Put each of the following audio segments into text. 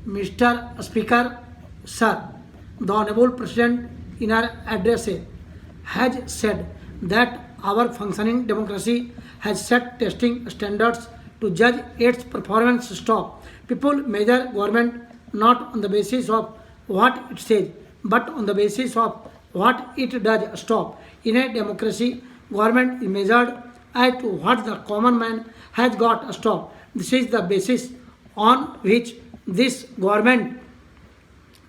Mr. Speaker, Sir, the Honorable President in our address has said that our functioning democracy has set testing standards to judge its performance. Stop. People measure government not on the basis of what it says, but on the basis of what it does. Stop. In a democracy, government is measured as to what the common man has got. Stop. This is the basis on which this government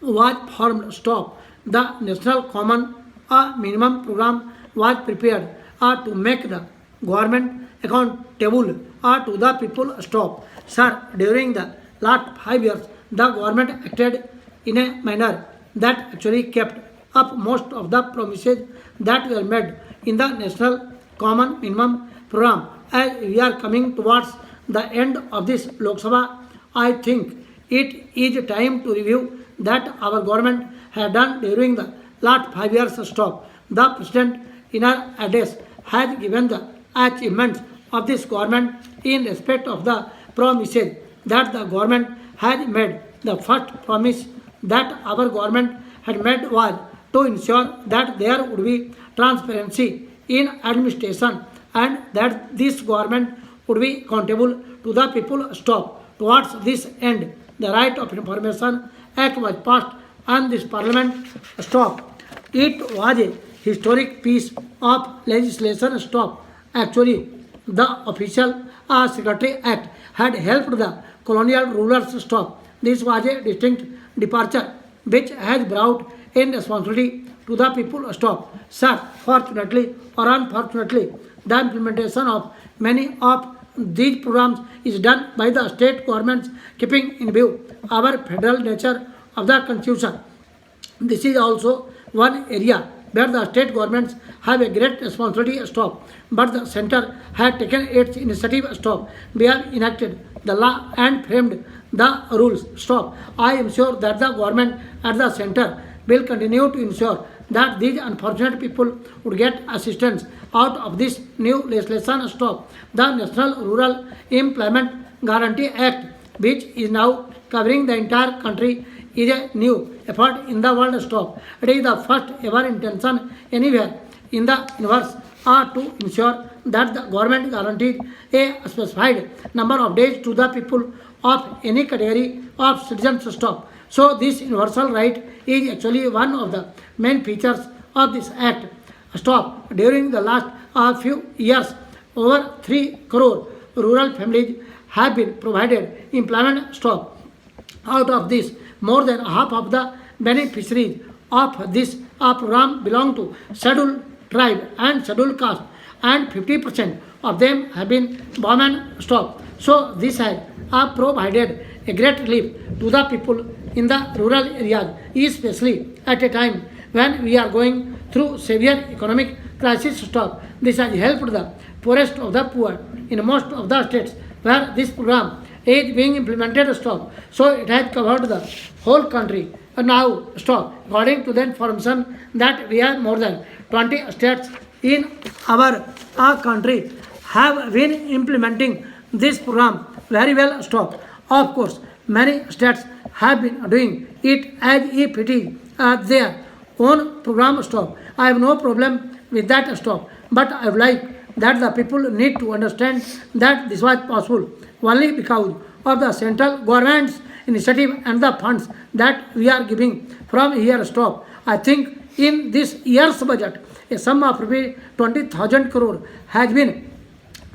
was formed. Stop. The National Common Minimum Program was prepared to make the government accountable to the people. Stop. Sir, during the last 5 years, the government acted in a manner that actually kept up most of the promises that were made in the National Common Minimum Program. As we are coming towards the end of this Lok Sabha, I think it is time to review that our government has done during the last 5 years. Stop. The President in our address has given the achievements of this government in respect of the promises that the government has made. The first promise that our government had made was to ensure that there would be transparency in administration and that this government would be accountable to the people. Stop. Towards this end, the Right of Information Act was passed and this Parliament. Stop. It was a historic piece of legislation. Stop. Actually, the official Secretary Act had helped the colonial rulers. Stop. This was a distinct departure which has brought in responsibility to the people. Stop. Sir, fortunately or unfortunately, the implementation of many of these programs is done by the state governments, keeping in view our federal nature of the constitution. This is also one area where the state governments have a great responsibility. Stop. But the center has taken its initiative. Stop. We have enacted the law and framed the rules. Stop. I am sure that the government at the center will continue to ensure that these unfortunate people would get assistance out of this new legislation. Stop. The National Rural Employment Guarantee Act, which is now covering the entire country, is a new effort in the world. Stop. It is the first ever intention anywhere in the universe to ensure that the government guarantees a specified number of days to the people of any category of citizens. Stop. So this universal right is actually one of the main features of this act. Stop. During the last few years, over 3 crore rural families have been provided employment. Stop. Out of this, more than half of the beneficiaries of this program belong to scheduled tribe and scheduled caste, and 50% of them have been women. Stop. So this has provided a great relief to the people in the rural areas, especially at a time when we are going through severe economic crisis. Stop. This has helped the poorest of the poor in most of the states where this program is being implemented. Stop. So it has covered the whole country. And now, stop. According to the information that we have, more than 20 states in our country have been implementing this program very well. Stop. Of course, many states have been doing it as if it is their own program. Stop. I have no problem with that. Stop. But I would like that the people need to understand that this was possible only because of the central government's initiative and the funds that we are giving from here. Stop. I think in this year's budget, a sum of 20,000 crore has been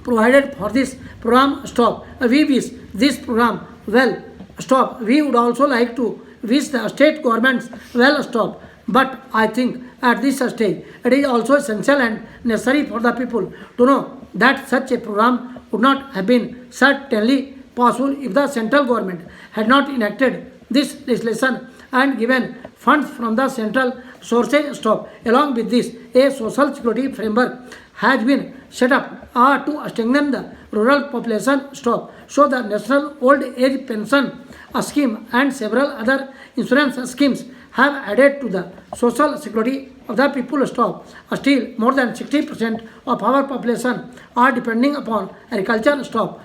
provided for this program. Stop. We wish this program well. Stop. We would also like to wish the state governments well. Stop. But I think at this stage, it is also essential and necessary for the people to know that such a program would not have been certainly possible if the central government had not enacted this legislation and given funds from the central sources. Stop. Along with this, a social security framework has been set up to strengthen the rural population. Stop. So the National Old Age Pension Scheme and several other insurance schemes have added to the social security of the people. Stop. Still, more than 60% of our population are depending upon agriculture. Stop.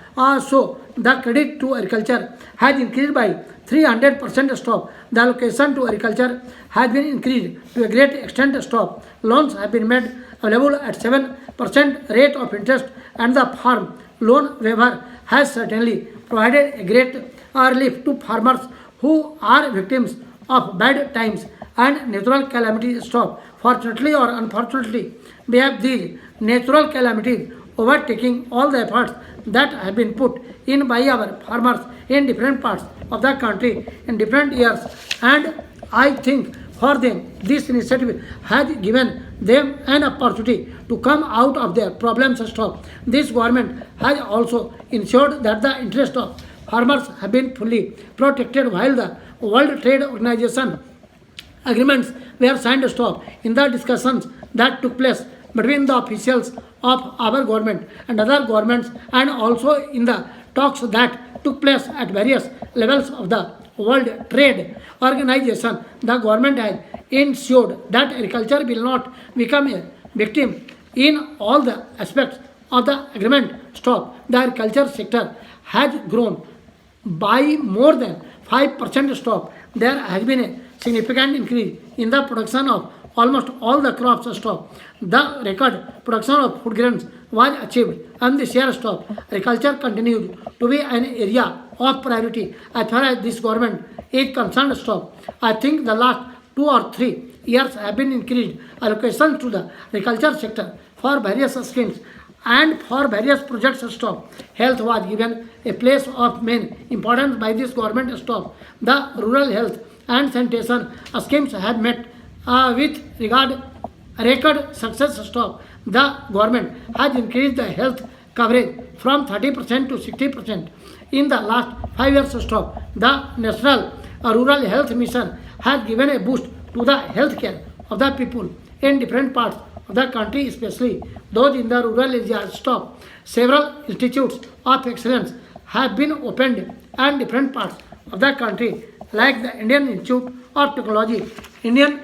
So the credit to agriculture has increased by 300% stop. The allocation to agriculture has been increased to a great extent stop. Loans have been made available at 7% rate of interest, and the farm loan waiver has certainly provided a great relief to farmers who are victims of bad times and natural calamities stop. Fortunately or unfortunately, we have these natural calamities overtaking all the efforts that have been put in by our farmers in different parts of the country in different years, and I think for them this initiative has given them an opportunity to come out of their problems stop. This government has also ensured that the interest of farmers have been fully protected while the World Trade Organization agreements were signed stop. In the discussions that took place between the officials of our government and other governments, and also in the talks that took place at various levels of the World Trade Organization, the government has ensured that agriculture will not become a victim in all the aspects of the agreement stop. The agriculture sector has grown by more than 5% stop. There has been a significant increase in the production of almost all the crops stop. The record production of food grains was achieved and this year stop. Agriculture continues to be an area of priority as far as this government is concerned stop. I think the last 2 or 3 years have been increased allocations to the agriculture sector for various schemes and for various projects stop. Health was given a place of main importance by this government stop. The rural health and sanitation schemes have met with record success stop. The government has increased the health coverage from 30% to 60% in the last 5 years stop. The National Rural Health Mission has given a boost to the health care of the people in different parts of the country, especially those in the rural areas stop. Several institutes of excellence have been opened in different parts of the country, like the Indian Institute of Technology, Indian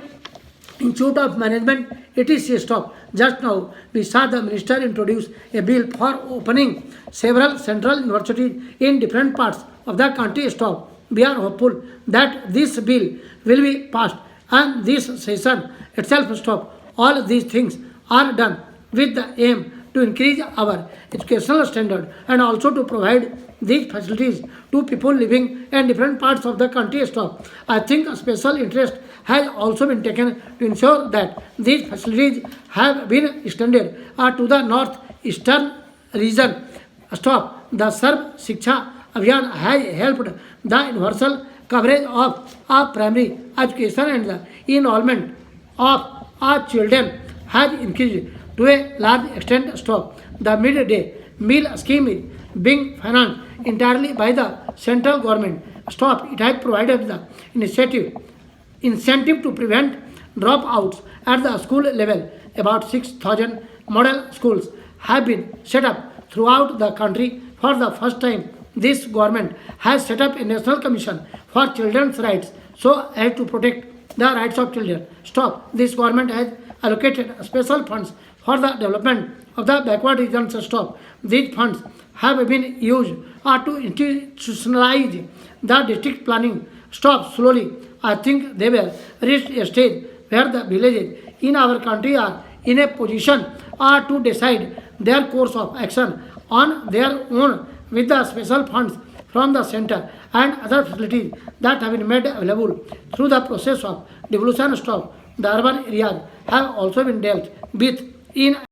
Institute of Management, etc. stop. Just now, we saw the minister introduce a bill for opening several central universities in different parts of the country stop. We are hopeful that this bill will be passed and this session itself stop. All these things are done with the aim to increase our educational standard and also to provide these facilities to people living in different parts of the country stop. I think a special interest has also been taken to ensure that these facilities have been extended to the northeastern region stop. The Sarv Shiksha Abhiyan has helped the universal coverage of primary education, and the enrollment of our children has increased to a large extent stop. The midday meal scheme is being financed entirely by the central government stop. It has provided the incentive to prevent dropouts at the school level. About 6,000 model schools have been set up throughout the country. For the first time, this government has set up a national commission for children's rights so as to protect the rights of children. Stop. This government has allocated special funds for the development of the backward regions. Stop. These funds have been used to institutionalize the district planning. Stop. Slowly, I think they will reach a stage where the villages in our country are in a position to decide their course of action on their own with the special funds from the center and other facilities that have been made available through the process of devolution stop. The urban areas have also been dealt with in